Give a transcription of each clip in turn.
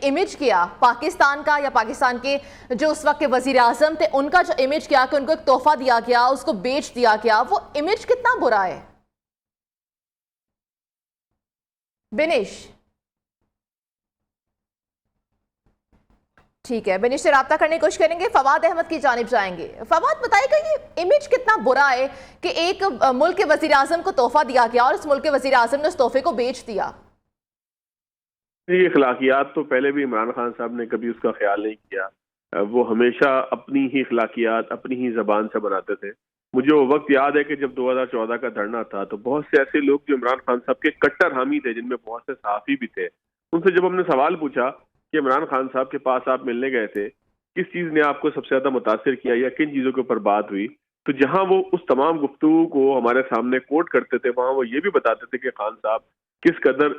Image किया पाकिस्तान का, या पाकिस्तान के जो उस वक्त के वजीर आजम थे उनका जो इमेज किया कि उनको एक तोहफा दिया गया, उसको बेच दिया गया, वो इमेज कितना बुरा है? बिनेश, ठीक है, बिनेश से रब्ता करने की कोशिश करेंगे, फवाद अहमद की जानिब जाएंगे। फवाद, बताइएगा ये इमेज कितना बुरा है कि एक मुल्क के वजीर आजम को तोहफा दिया गया और उस मुल्क के वजीर आजम ने उस तोहफे को बेच दिया? ये अखलाकियात तो पहले भी इमरान खान साहब ने कभी उसका ख्याल नहीं किया। वो हमेशा अपनी ही अखलाकियात अपनी ही जबान से बनाते थे। मुझे वो वक्त याद है कि जब 2014 का धरना था तो बहुत से ऐसे लोग जो इमरान खान साहब के कट्टर हामी थे, जिनमें बहुत से सहाफी भी थे, उनसे जब हमने सवाल पूछा कि इमरान खान साहब के पास आप मिलने गए थे, किस चीज ने आपको सबसे ज्यादा मुतासिर किया या किन चीजों के ऊपर बात हुई, तो जहां वो उस तमाम गुफ्तगू को हमारे सामने कोट करते थे, वहां वो ये भी बताते थे कि खान साहब किस कदर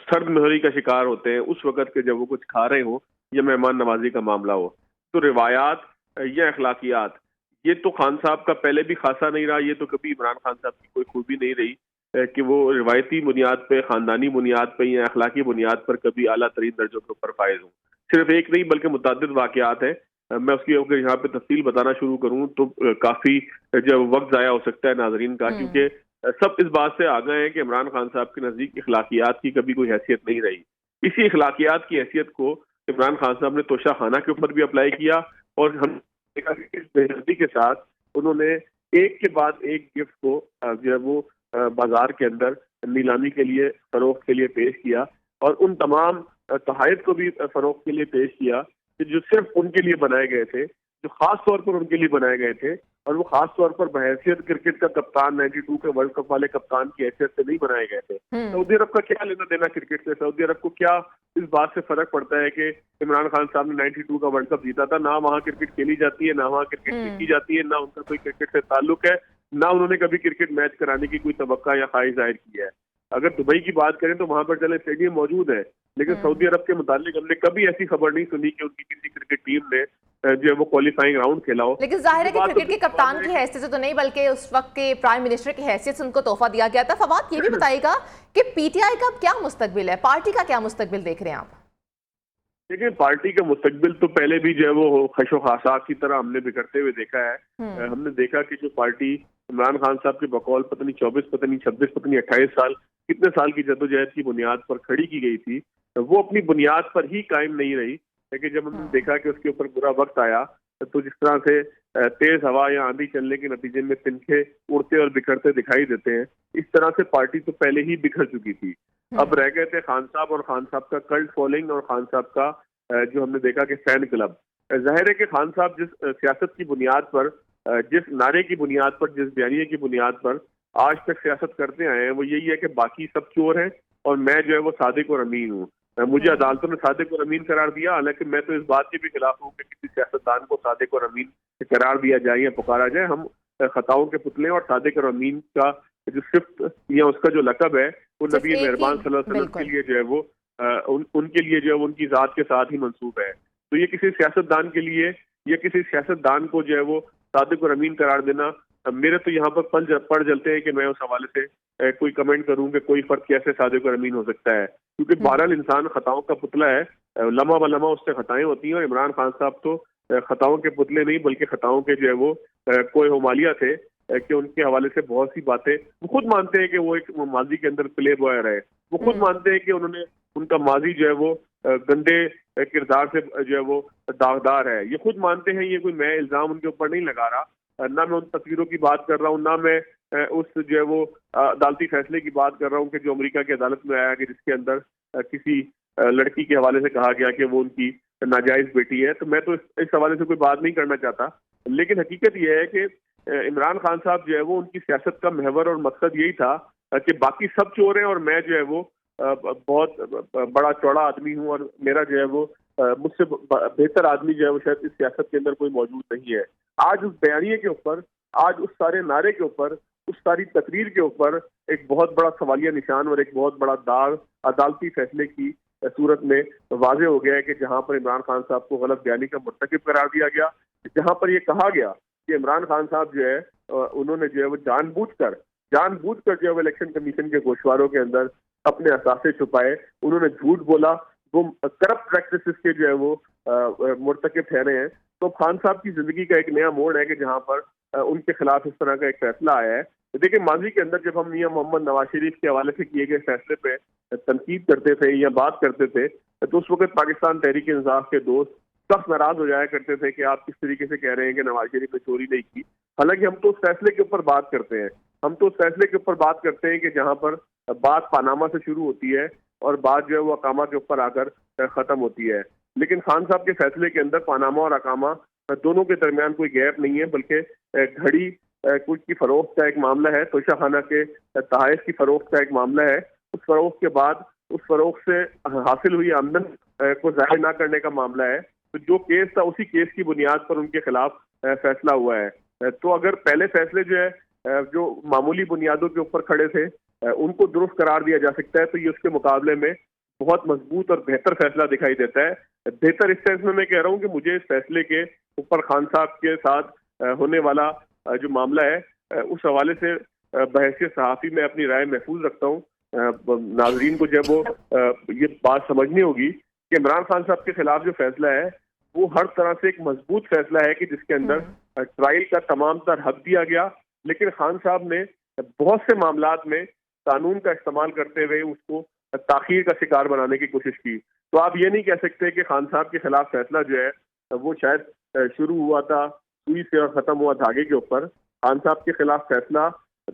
सर्द महरी का शिकार होते हैं उस वक्त के जब वो कुछ खा रहे हो या मेहमान नवाजी का मामला हो। तो रिवायात या अखलाकियात, ये तो खान साहब का पहले भी खासा नहीं रहा, ये तो कभी इमरान खान साहब की कोई खूबी नहीं रही कि वो रिवायती बुनियाद पे, खानदानी बुनियाद पे या अखलाकी बुनियाद पर कभी आला तरीन दर्जों के ऊपर फायज हूँ। सिर्फ एक नहीं बल्कि मुतअद्दिद वाकयात हैं। मैं उसकी अगर यहाँ पे तफसील बताना शुरू करूँ तो काफी जब वक्त जाया हो सकता है नाजरीन का, क्योंकि सब इस बात से आ गए हैं कि इमरान खान साहब के नजदीक इखलाकियात की कभी कोई हैसियत नहीं रही। इसी इखलाकियात की हैसियत को इमरान खान साहब ने तोशा खाना के ऊपर भी अप्लाई किया और हम देखा कि इस बेहतरी के साथ उन्होंने एक के बाद एक गिफ्ट को जो है वो बाजार के अंदर नीलामी के लिए, फरोख्त के लिए पेश किया और उन तमाम तहायत को भी फरोख्त के लिए पेश किया कि जो सिर्फ उनके लिए बनाए गए थे, जो खास तौर पर उनके लिए बनाए गए थे, और वो खास तौर पर बहैसियत क्रिकेट का कप्तान 92 के वर्ल्ड कप वाले कप्तान की हैसियत से नहीं बनाए गए थे। सऊदी अरब का क्या लेना देना क्रिकेट से? सऊदी अरब को क्या इस बात से फर्क पड़ता है कि इमरान खान साहब ने 92 का वर्ल्ड कप जीता था? ना वहाँ क्रिकेट खेली जाती है, ना वहाँ क्रिकेट सीखी जाती है, ना उनका कोई क्रिकेट से ताल्लुक है, ना उन्होंने कभी क्रिकेट मैच कराने की कोई तवक्का या ख्वाहिश जाहिर की है। अगर दुबई की बात करें तो वहां पर चले स्टेडियम मौजूद है, लेकिन सऊदी अरब के मुतालिक हमने कभी ऐसी खबर नहीं सुनी कि उनकी किसी क्रिकेट टीम ने जो है वो क्वालिफाइंग राउंड खेला हो। लेकिन जाहिर है कि क्रिकेट के कप्तान की हैसियत से तो नहीं, बल्कि उस वक्त के प्राइम मिनिस्टर की हैसियत से उनको तोहफा दिया गया था। फवाद, ये भी बताइएगा कि पीटीआई का क्या मुस्तकबिल है, पार्टी का क्या मुस्तकबिल देख रहे हैं आप? देखिए, पार्टी का मुस्तकबिल तो पहले भी जो है वो खशो खासाक की तरह हमने बिखरते हुए देखा है। हमने देखा कि जो पार्टी इमरान खान साहब के बकौल पता नहीं 24, पता नहीं 26, पता नहीं 28 साल, कितने साल की जद्दोजहद की बुनियाद पर खड़ी की गई थी, वो अपनी बुनियाद पर ही कायम नहीं रही। लेकिन जब हमने देखा कि उसके ऊपर बुरा वक्त आया तो जिस तरह से तेज हवा या आंधी चलने के नतीजे में तिनके उड़ते और बिखरते दिखाई देते हैं, इस तरह से पार्टी तो पहले ही बिखर चुकी थी। अब रह गए थे खान साहब और खान साहब का कल्ट फॉलोइंग और खान साहब का जो हमने देखा कि फैन क्लब। जाहिर है कि खान साहब जिस सियासत की बुनियाद पर, जिस नारे की बुनियाद पर, जिस बयानिए की बुनियाद पर आज तक सियासत करते आए हैं, वो यही है कि बाकी सब चोर हैं और मैं जो है वो सादिक और अमीन हूँ। मुझे अदालतों ने सादिक और अमीन करार दिया, हालांकि मैं तो इस बात के भी खिलाफ हूँ कि किसी सियासतदान को सादिक और अमीन करार दिया जाए या पुकारा जाए। हम खताओं के पुतले और सादिक और अमीन का जो सिफ्त या उसका जो लकब है वो नबी मेहरबान सल्लल्लाहु अलैहि वसल्लम के लिए जो है वो उनके लिए जो है उनकी जात के साथ ही मंसूब है। तो ये किसी सियासतदान के लिए या किसी सियासतदान को जो है वो सादिक और अमीन करार देना, मेरे तो यहाँ पर पड़ जलते हैं कि मैं उस हवाले से कोई कमेंट करूं कि कोई फर्क कैसे सादिक और अमीन हो सकता है, क्योंकि बहरहाल इंसान खताओं का पुतला है, लम्हा ब लम्हा उससे खताएं होती हैं। और इमरान खान साहब तो खताओं के पुतले नहीं बल्कि खताओं के जो है वो कोई हुमालिया थे कि उनके हवाले से बहुत सी बातें वो खुद मानते हैं कि वो एक माजी के अंदर प्ले बॉय रहे, वो खुद मानते हैं कि उन्होंने उनका माजी जो है वो गंदे किरदार से जो है वो दागदार है, ये खुद मानते हैं। ये कोई मैं इल्जाम उनके ऊपर नहीं लगा रहा, ना मैं उन तस्वीरों की बात कर रहा हूँ, ना मैं उस जो है वो अदालती फैसले की बात कर रहा हूँ कि जो अमेरिका की अदालत में आया कि जिसके अंदर किसी लड़की के हवाले से कहा गया कि वो उनकी नाजायज बेटी है। तो मैं तो इस हवाले से कोई बात नहीं करना चाहता, लेकिन हकीकत यह है कि इमरान खान साहब जो है वो उनकी सियासत का महवर और मकसद यही था कि बाकी सब चोर हैं और मैं जो है वो बहुत बड़ा चौड़ा आदमी हूँ और मेरा जो है वो मुझसे बेहतर आदमी जो है वो शायद इस सियासत के अंदर कोई मौजूद नहीं है। आज उस बयानिए के ऊपर, आज उस सारे नारे के ऊपर, उस सारी तकरीर के ऊपर एक बहुत बड़ा सवालिया निशान और एक बहुत बड़ा दाग अदालती फैसले की सूरत में वाजे हो गया है कि जहां पर इमरान खान साहब को गलत बयानी का मुर्तकिब करार दिया गया, जहां पर यह कहा गया कि इमरान खान साहब जो है उन्होंने जो है वो जानबूझकर जो है वो इलेक्शन कमीशन के गोशवारों के अंदर अपने असासे छुपाए, उन्होंने झूठ बोला, वो करप्ट प्रैक्टिस जस्टिस के जो है वो मुर्तकिब ठहरे हैं। तो खान साहब की जिंदगी का एक नया मोड़ है कि जहां पर उनके खिलाफ इस तरह का एक फैसला आया है। देखिए, माजी के अंदर जब हम मियां मोहम्मद नवाज शरीफ के हवाले से किए गए फैसले पे तनकीद करते थे या बात करते थे, तो उस वक्त पाकिस्तान तहरीक इंसाफ के दोस्त सख्त नाराज हो जाया करते थे कि आप किस तरीके से कह रहे हैं कि नवाज शरीफ ने चोरी नहीं की। हालांकि हम तो उस फैसले के ऊपर बात करते हैं, हम तो उस फैसले के ऊपर बात करते हैं कि जहां पर बात पानामा से शुरू होती है और बात जो है वो अकामा के ऊपर आकर खत्म होती है। लेकिन खान साहब के फैसले के अंदर पानामा और अकामा दोनों के दरमियान कोई गैप नहीं है, बल्कि घड़ी कुछ की फरोख्त का एक मामला है, तोशा खाना के तहाइफ की फरोख्त का एक मामला है। उस फरोख्त के बाद उस फरोख्त से हासिल हुई आमदन को जाहिर ना करने का मामला है। तो जो केस था उसी केस की बुनियाद पर उनके खिलाफ फैसला हुआ है। तो अगर पहले फैसले जो है जो मामूली बुनियादों के ऊपर खड़े थे उनको दुरुस्त करार दिया जा सकता है, तो ये उसके मुकाबले में बहुत मजबूत और बेहतर फैसला दिखाई देता है। बेहतर इस सेंस में मैं कह रहा हूँ कि मुझे इस फैसले के ऊपर खान साहब के साथ होने वाला जो मामला है उस हवाले से बहैसियत सहाफ़ी में अपनी राय महफूज रखता हूँ। नाजरीन को जब वो ये बात समझनी होगी कि इमरान खान साहब के खिलाफ जो फैसला है वो हर तरह से एक मजबूत फैसला है कि जिसके अंदर ट्रायल का तमाम तर हक दिया गया, लेकिन खान साहब ने बहुत से मामलात में कानून का इस्तेमाल करते हुए उसको ताखीर का शिकार बनाने की कोशिश की। तो आप ये नहीं कह सकते कि खान साहब के खिलाफ फैसला जो है वो शायद शुरू हुआ था सुई से और खत्म हुआ धागे के ऊपर। खान साहब के खिलाफ फैसला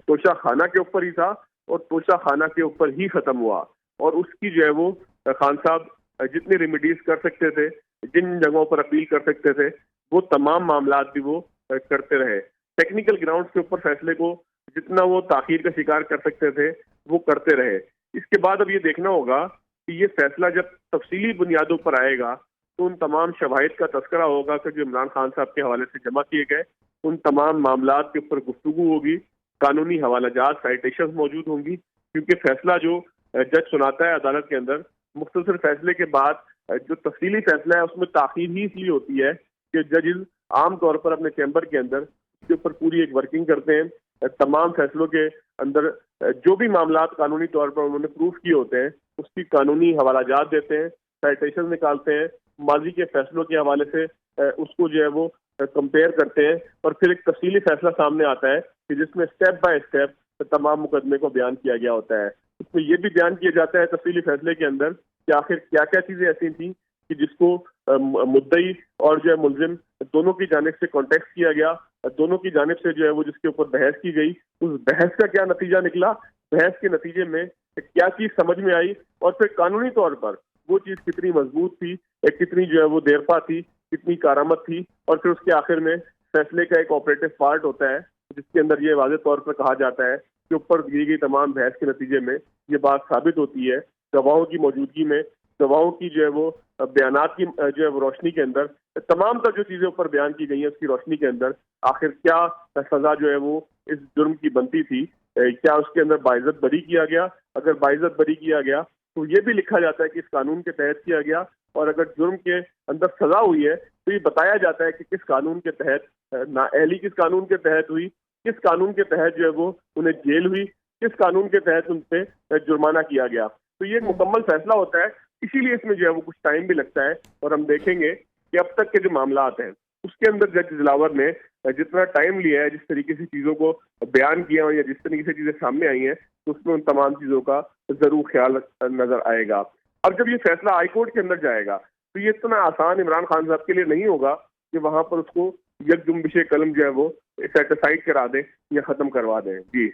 तोशा खाना के ऊपर ही था और तोशा खाना के ऊपर ही खत्म हुआ, और उसकी जो है वो खान साहब जितने रेमिडीज कर सकते थे, जिन जगहों पर अपील कर सकते थे, वो तमाम मामलात भी वो करते रहे। टेक्निकल ग्राउंड्स के ऊपर फैसले को जितना वो ताखीर का शिकार कर सकते थे वो करते रहे। इसके बाद अब ये देखना होगा कि ये फैसला जब तफसीली बुनियादों पर आएगा तो उन तमाम शवाहिद का तस्करा होगा कि जो इमरान खान साहब के हवाले से जमा किए गए उन तमाम मामलात के ऊपर गुफ्तगू होगी, कानूनी हवालाजात साइटेशन मौजूद होंगी, क्योंकि फैसला जो जज सुनाता है अदालत के अंदर मुख्तसर फैसले के बाद जो तफसीली फैसला है उसमें ताखीर ही इसलिए होती है कि जजेस आम तौर पर अपने चैम्बर के अंदर उसके ऊपर पूरी एक वर्किंग करते हैं। तमाम फैसलों के अंदर जो भी मामलात कानूनी तौर पर उन्होंने प्रूफ किए होते हैं उसकी कानूनी हवालाजात देते हैं, साइटेशन निकालते हैं, माजी के फैसलों के हवाले से उसको जो है वो कंपेयर करते हैं, और फिर एक तफसीली फैसला सामने आता है कि जिसमें स्टेप बाय स्टेप तमाम मुकदमे को बयान किया गया होता है। उसमें यह भी बयान किया जाता है तफसीली फैसले के अंदर कि आखिर क्या क्या चीजें ऐसी थी कि जिसको मुद्दई और जो है मुलजिम दोनों की जानिब से कॉन्टेक्ट किया गया, दोनों की जानिब से जो है वो जिसके ऊपर बहस की गई, उस बहस का क्या नतीजा निकला, बहस के नतीजे में क्या चीज समझ में आई, और फिर कानूनी तौर पर वो चीज कितनी मजबूत थी, कितनी जो है वो देरपा थी, कितनी कारामद थी, और फिर उसके आखिर में फैसले का एक ऑपरेटिव पार्ट होता है जिसके अंदर ये वाज़ेह तौर पर कहा जाता है कि ऊपर दी गई तमाम बहस के नतीजे में ये बात साबित होती है, गवाहों की मौजूदगी में, गवाहों की जो है वो बयानात की जो है वो रोशनी के अंदर, तमाम तर जो चीजें ऊपर बयान की गई हैं उसकी रोशनी के अंदर आखिर क्या सजा जो है वो इस जुर्म की बनती थी, क्या उसके अंदर बाइज्जत बरी किया गया, अगर बाइज्जत बरी किया गया तो ये भी लिखा जाता है कि इस कानून के तहत किया गया, और अगर जुर्म के अंदर सजा हुई है तो ये बताया जाता है कि किस कानून के तहत नाअहली किस कानून के तहत हुई, किस कानून के तहत जो है वो उन्हें जेल हुई, किस कानून के तहत उन पे जुर्माना किया गया। तो ये एक मुकम्मल फैसला होता है, इसीलिए इसमें जो है वो कुछ टाइम भी लगता है, और हम देखेंगे कि अब तक के जो मामलात हैं उसके अंदर जज दिलावर ने जितना टाइम लिया है, जिस तरीके से चीज़ों को बयान किया या जिस तरीके से चीज़ें सामने आई हैं, तो उसमें उन तमाम चीज़ों का ज़रूर ख्याल नज़र आएगा। अब जब ये फैसला हाई कोर्ट के अंदर जाएगा तो ये इतना आसान इमरान खान साहब के लिए नहीं होगा कि वहाँ पर उसको यकजुम्बिश कलम जो है वो सेटिसाइड करा दें या ख़त्म करवा दें। जी।